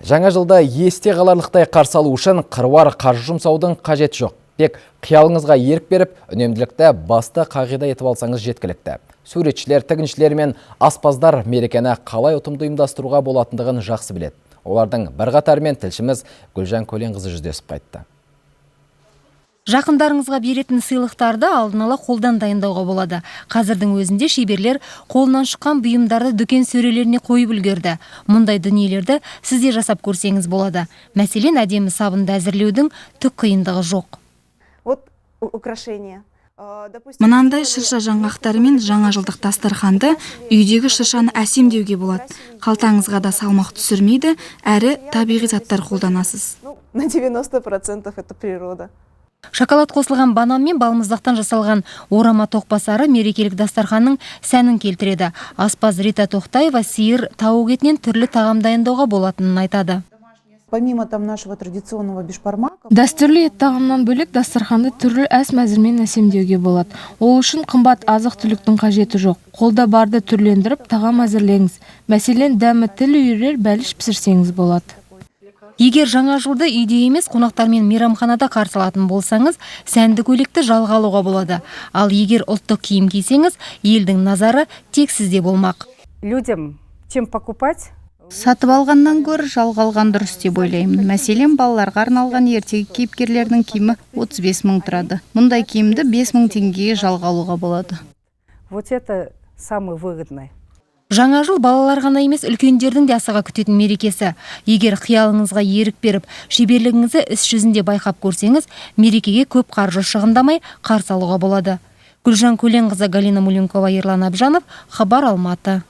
Жаңа жылда есте қаларлықтай қарсы алу үшін қыруар қаржы жұмсаудың қажеті жоқ. Тек қиялыңызға ерік беріп, үнемділікті басты қағида етіп алсаңыз жеткілікті. Суретшілер, тігіншілер мен аспаздар мерекені қалай ұтымды ұйымдастыруға болатындығын жақсы біледі. Олардың бірқатарымен тілшіміз Гүлжан Көленқызы жүздесіп қайтты. Жақындарыңызға беретін сыйлықтарды алдын ала қолдан дайындауға болады. Қазірдің өзінде шеберлер қолынан шыққан бұйымдарды дүкен сөрелеріне қойып үлгерді. Мұндай дүниелерді сізде жасап көрсеңіз болады. Мәселен, әдемі сабынды әзірлеудің түк қиындығы жоқ. Мынандай шырша жаңғақтары мен жаңа жылдық дастарханды үйдегі шыршаны әсемдеуге болады. Қалтаңызға да салмақ түсірмейді, әрі табиғи заттар қолданасыз. На 90% это природа. Шоколад қосылған банан мен балмұздақтан жасалған орама тоқпасары мерекелік дастарханның сәнін келтіреді. Аспаз Рита Тоқтаева сиыр, тауық етінен түрлі тағам дайындауға болатынын айтады. Помимо нашего традиционного бешбармака, Дәстүрлі ет тағамнан бөлек дастарханды түрлі әс-мәзірмен әсемдеуге болады. Ол үшін қымбат азық-түліктің қажеті жоқ. Қолда барды түрлендіріп тағам әзірлеңіз. Мәселен, дәмі тіл үйірер бәліш пісірсеңіз болады. Егер жаңа жылды үйде емес қонақтармен мейрамханада қарсы алатын болсаңыз, сәнді көйлекті жалға алуға болады. Ал егер ұлттық киім кисеңіз, елдің назары тек сізде болмақ. Людям чем покупать? Сатып алғаннан гөрі жалға алған дұрыс деп ойлаймын. Мәселен, балаларға арналған ертегі кейіпкерлердің киімі 35 мың тұрады. Мұндай киімді 5 мың теңгеге жалға алуға болады. Вот это самый выгодный. Жаңа жыл балалар ғана емес, үлкендердің де асыға күтетін мерекесі. Егер қиялыңызға ерік беріп, шеберлігіңізді іс жүзінде байқап көрсеңіз, мерекеге көп қаржы шығындамай қарсы алуға болады. Гүлжан Көленқызы, Галина Муленкова, Ерлан Абжанов, Хабар, Алматы.